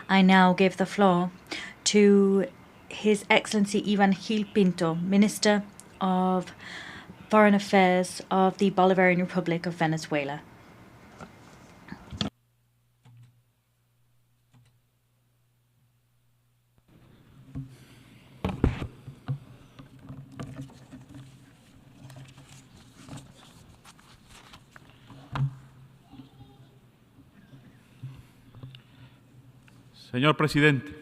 I now give the floor to His Excellency Ivan Gil Pinto, Minister of Foreign Affairs of the Bolivarian Republic of Venezuela. Señor Presidente.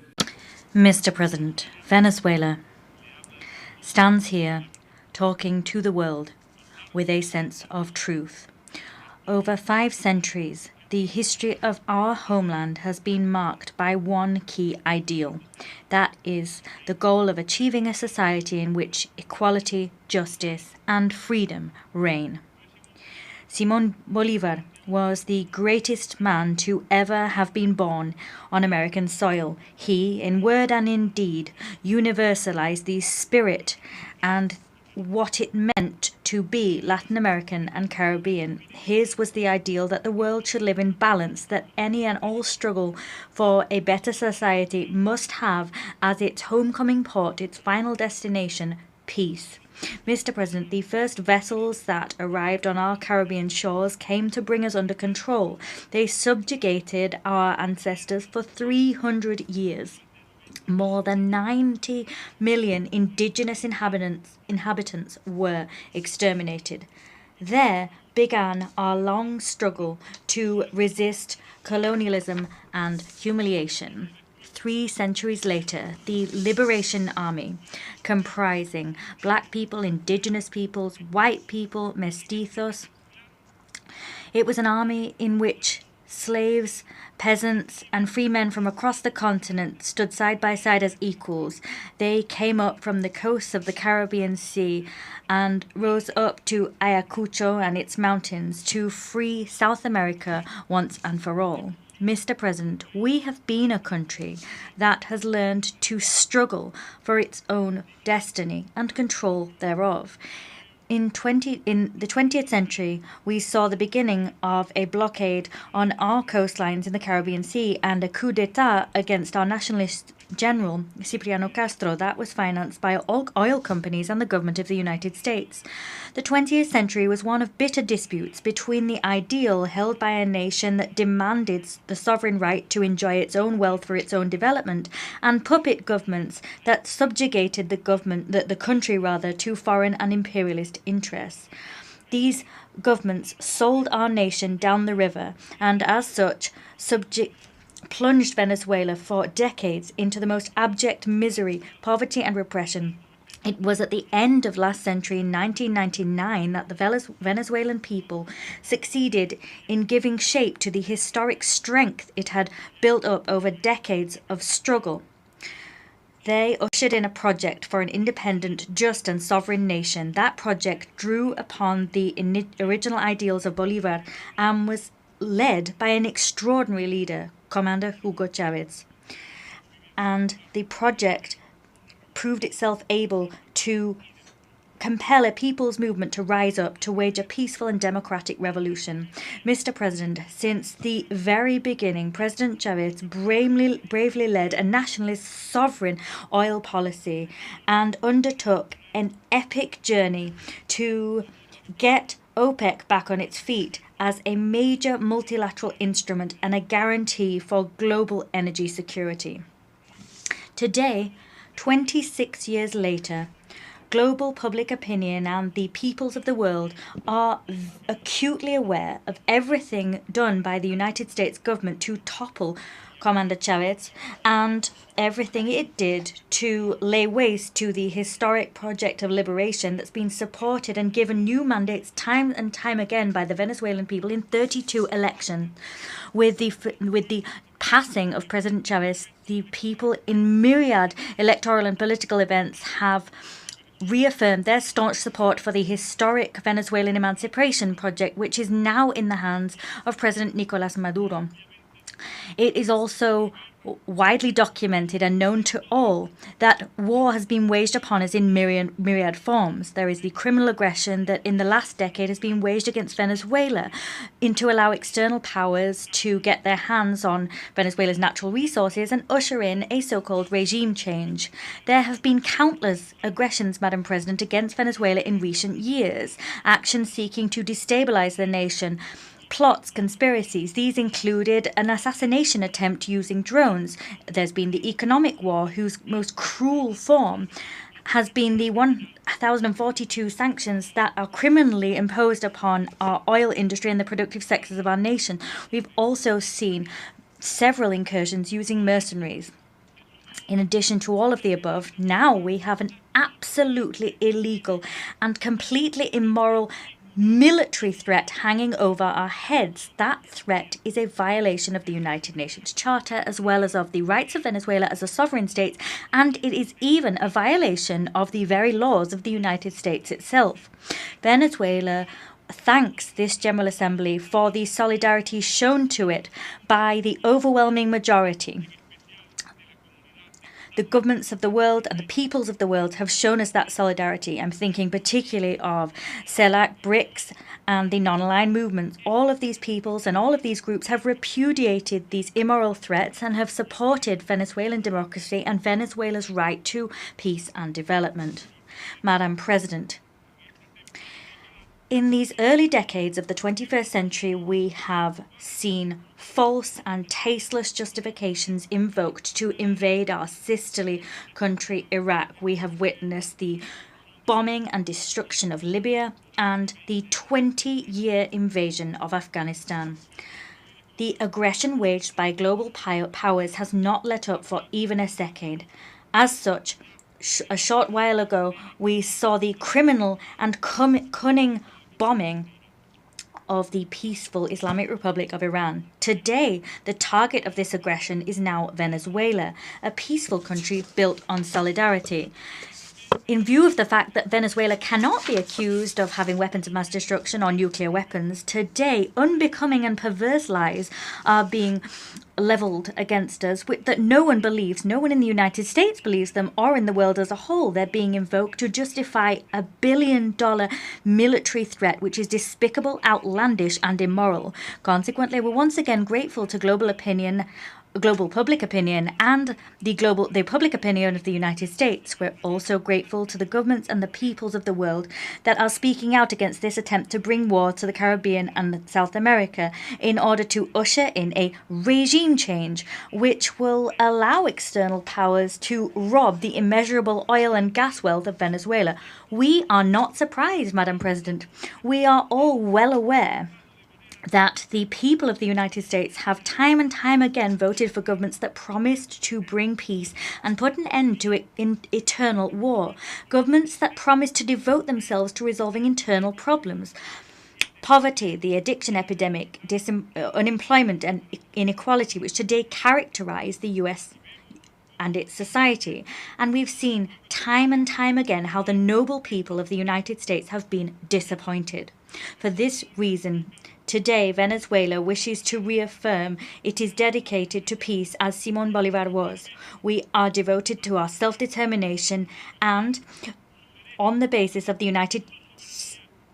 Mr. President, Venezuela stands here talking to the world with a sense of truth. Over 5 centuries, the history of our homeland has been marked by one key ideal. That is the goal of achieving a society in which equality, justice, and freedom reign. Simón Bolívar was the greatest man to ever have been born on American soil. He, in word and in deed, universalized the spirit and what it meant to be Latin American and Caribbean. His was the ideal that the world should live in balance, that any and all struggle for a better society must have as its homecoming port, its final destination, peace. Mr. President, the first vessels that arrived on our Caribbean shores came to bring us under control. They subjugated our ancestors for 300 years. More than 90 million indigenous inhabitants were exterminated. There began our long struggle to resist colonialism and humiliation. 3 centuries later, the Liberation Army, comprising black people, indigenous peoples, white people, mestizos, it was an army in which slaves, peasants, and free men from across the continent stood side by side as equals. They came up from the coasts of the Caribbean Sea and rose up to Ayacucho and its mountains to free South America once and for all. Mr. President, we have been a country that has learned to struggle for its own destiny and control thereof. In the 20th century, we saw the beginning of a blockade on our coastlines in the Caribbean Sea and a coup d'etat against our nationalist general, Cipriano Castro, that was financed by oil companies and the government of the United States. The 20th century was one of bitter disputes between the ideal held by a nation that demanded the sovereign right to enjoy its own wealth for its own development and puppet governments that subjugated the country to foreign and imperialist interests. These governments sold our nation down the river and as such plunged Venezuela for decades into the most abject misery, poverty and repression. It was at the end of last century, in 1999, that the Venezuelan people succeeded in giving shape to the historic strength it had built up over decades of struggle. They ushered in a project for an independent, just and sovereign nation. That project drew upon the original ideals of Bolívar and was led by an extraordinary leader, Commander Hugo Chavez. And the project proved itself able to compel a people's movement to rise up to wage a peaceful and democratic revolution. Mr. President, since the very beginning, President Chavez bravely led a nationalist sovereign oil policy and undertook an epic journey to get OPEC back on its feet as a major multilateral instrument and a guarantee for global energy security. Today, 26 years later, global public opinion and the peoples of the world are acutely aware of everything done by the United States government to topple Commander Chavez and everything it did to lay waste to the historic project of liberation that's been supported and given new mandates time and time again by the Venezuelan people in 32 elections. With the passing of President Chavez, the people in myriad electoral and political events have reaffirmed their staunch support for the historic Venezuelan emancipation project, which is now in the hands of President Nicolás Maduro. It is also widely documented and known to all that war has been waged upon us in myriad forms. There is the criminal aggression that in the last decade has been waged against Venezuela to allow external powers to get their hands on Venezuela's natural resources and usher in a so-called regime change. There have been countless aggressions, Madam President, against Venezuela in recent years, actions seeking to destabilize the nation, plots, conspiracies. These included an assassination attempt using drones. There's been the economic war, whose most cruel form has been the 1,042 sanctions that are criminally imposed upon our oil industry and the productive sectors of our nation. We've also seen several incursions using mercenaries. In addition to all of the above, now we have an absolutely illegal and completely immoral military threat hanging over our heads. That threat is a violation of the United Nations Charter as well as of the rights of Venezuela as a sovereign state, and it is even a violation of the very laws of the United States itself. Venezuela thanks this General Assembly for the solidarity shown to it by the overwhelming majority. The governments of the world and the peoples of the world have shown us that solidarity. I'm thinking particularly of CELAC, BRICS, and the non-aligned movements. All of these peoples and all of these groups have repudiated these immoral threats and have supported Venezuelan democracy and Venezuela's right to peace and development. Madam President, in these early decades of the 21st century, we have seen false and tasteless justifications invoked to invade our sisterly country, Iraq. We have witnessed the bombing and destruction of Libya and the 20-year invasion of Afghanistan. The aggression waged by global powers has not let up for even a second. As such, a short while ago, we saw the criminal and cunning bombing of the peaceful Islamic Republic of Iran. Today, the target of this aggression is now Venezuela, a peaceful country built on solidarity. In view of the fact that Venezuela cannot be accused of having weapons of mass destruction or nuclear weapons, today unbecoming and perverse lies are being levelled against us that no one believes. No one in the United States believes them, or in the world as a whole. They're being invoked to justify a $1 billion military threat, which is despicable, outlandish, and immoral. Consequently, we're once again grateful to global public opinion and the public opinion of the United States. We're also grateful to the governments and the peoples of the world that are speaking out against this attempt to bring war to the Caribbean and South America in order to usher in a regime change which will allow external powers to rob the immeasurable oil and gas wealth of Venezuela. We are not surprised, Madam President. We are all well aware that the people of the United States have time and time again voted for governments that promised to bring peace and put an end to eternal war. Governments that promised to devote themselves to resolving internal problems. Poverty, the addiction epidemic, unemployment and inequality, which today characterize the U.S. and its society. And we've seen time and time again how the noble people of the United States have been disappointed. For this reason, today, Venezuela wishes to reaffirm it is dedicated to peace as Simón Bolívar was. We are devoted to our self-determination, and on the basis of the United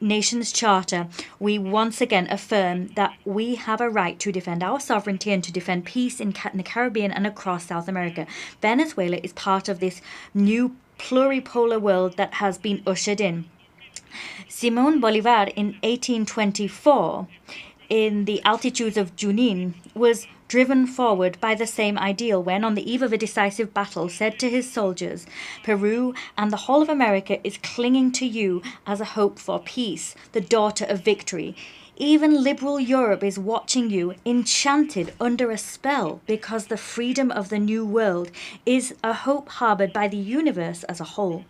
Nations Charter, we once again affirm that we have a right to defend our sovereignty and to defend peace in the Caribbean and across South America. Venezuela is part of this new pluripolar world that has been ushered in. Simón Bolívar in 1824, in the altitudes of Junín, was driven forward by the same ideal when, on the eve of a decisive battle, said to his soldiers, "Peru and the whole of America is clinging to you as a hope for peace, the daughter of victory. Even liberal Europe is watching you, enchanted under a spell, because the freedom of the New World is a hope harbored by the universe as a whole."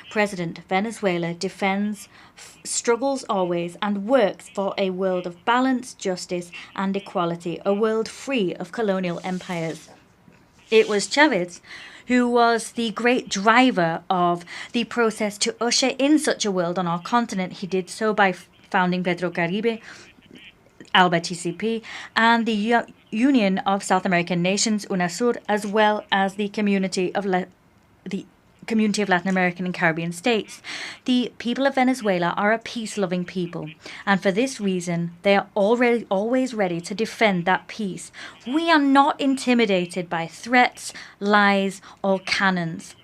President, Venezuela defends, struggles always, and works for a world of balance, justice, and equality, a world free of colonial empires. It was Chavez who was the great driver of the process to usher in such a world on our continent. He did so by founding Petrocaribe, Alba TCP, and the Union of South American Nations, UNASUR, as well as the Community of Latin American and Caribbean States. The people of Venezuela are a peace-loving people, and for this reason, they are always ready to defend that peace. We are not intimidated by threats, lies, or cannons.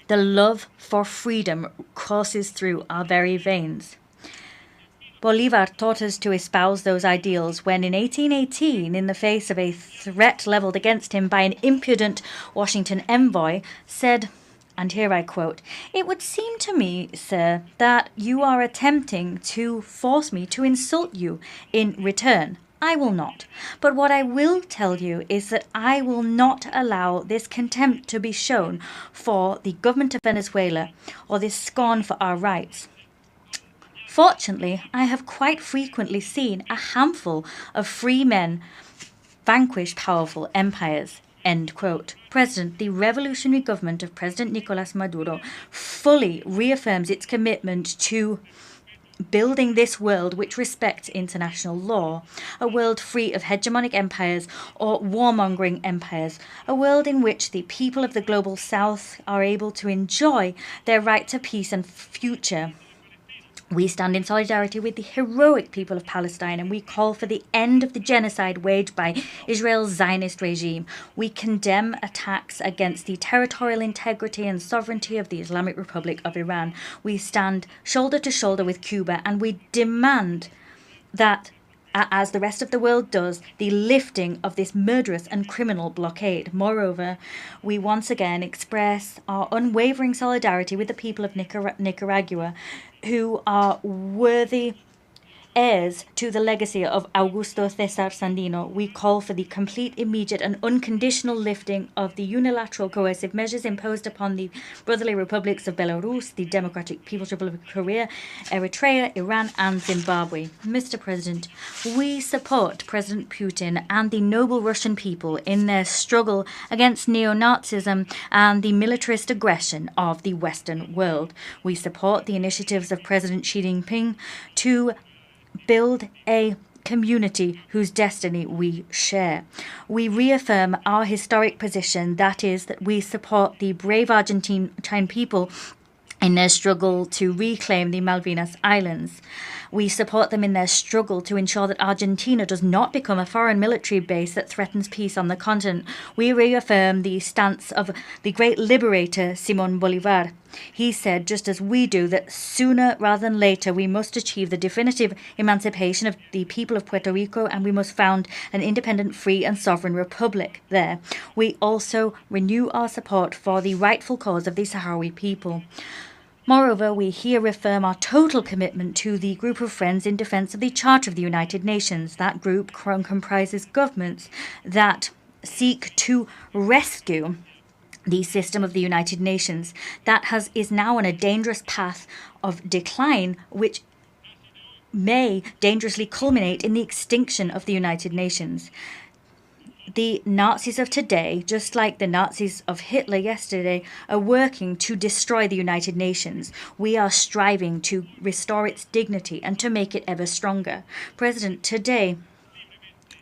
The love for freedom courses through our very veins. Bolivar taught us to espouse those ideals when in 1818, in the face of a threat levelled against him by an impudent Washington envoy, said, and here I quote, "It would seem to me, sir, that you are attempting to force me to insult you in return. I will not. But what I will tell you is that I will not allow this contempt to be shown for the government of Venezuela or this scorn for our rights. Fortunately, I have quite frequently seen a handful of free men vanquish powerful empires." End quote. President, the revolutionary government of President Nicolas Maduro fully reaffirms its commitment to building this world which respects international law, a world free of hegemonic empires or warmongering empires, a world in which the people of the global south are able to enjoy their right to peace and future. We stand in solidarity with the heroic people of Palestine, and we call for the end of the genocide waged by Israel's Zionist regime. We condemn attacks against the territorial integrity and sovereignty of the Islamic Republic of Iran. We stand shoulder to shoulder with Cuba, and we demand that, as the rest of the world does, the lifting of this murderous and criminal blockade. Moreover, we once again express our unwavering solidarity with the people of Nicaragua, who are worthy heirs to the legacy of Augusto Cesar Sandino. We call for the complete, immediate and unconditional lifting of the unilateral coercive measures imposed upon the brotherly republics of Belarus, the Democratic People's Republic of Korea, Eritrea, Iran and Zimbabwe. Mr. President, we support President Putin and the noble Russian people in their struggle against neo-Nazism and the militarist aggression of the Western world. We support the initiatives of President Xi Jinping to build a community whose destiny we share. We reaffirm our historic position, that is, that we support the brave Argentine people in their struggle to reclaim the Malvinas Islands. We support them in their struggle to ensure that Argentina does not become a foreign military base that threatens peace on the continent. We reaffirm the stance of the great liberator Simón Bolívar. He said, just as we do, that sooner rather than later we must achieve the definitive emancipation of the people of Puerto Rico, and we must found an independent, free and sovereign republic there. We also renew our support for the rightful cause of the Sahrawi people. Moreover, we here reaffirm our total commitment to the group of friends in defense of the Charter of the United Nations. That group comprises governments that seek to rescue the system of the United Nations that is now on a dangerous path of decline, which may dangerously culminate in the extinction of the United Nations. The Nazis of today, just like the Nazis of Hitler yesterday, are working to destroy the United Nations. We are striving to restore its dignity and to make it ever stronger. President, today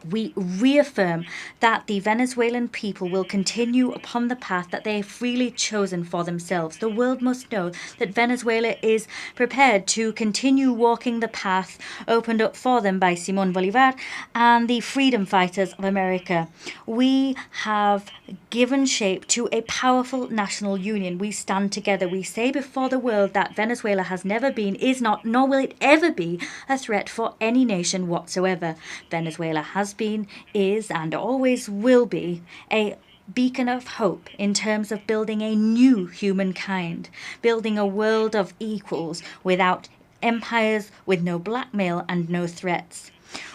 we reaffirm that the Venezuelan people will continue upon the path that they have freely chosen for themselves. The world must know that Venezuela is prepared to continue walking the path opened up for them by Simón Bolívar and the freedom fighters of America. We have given shape to a powerful national union. We stand together. We say before the world that Venezuela has never been, is not, nor will it ever be a threat for any nation whatsoever. Venezuela has been, is, and always will be a beacon of hope in terms of building a new humankind, building a world of equals without empires, with no blackmail and no threats.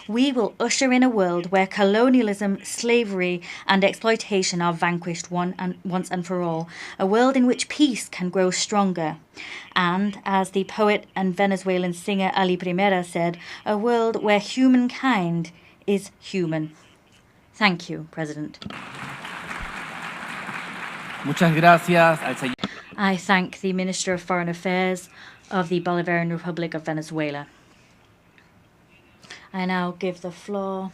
We will usher in a world where colonialism, slavery and exploitation are vanquished once and for all, a world in which peace can grow stronger, and, as the poet and Venezuelan singer Ali Primera said, a world where humankind is human. Thank you, President. Muchas gracias al señor. I thank the Minister of Foreign Affairs of the Bolivarian Republic of Venezuela. I now give the floor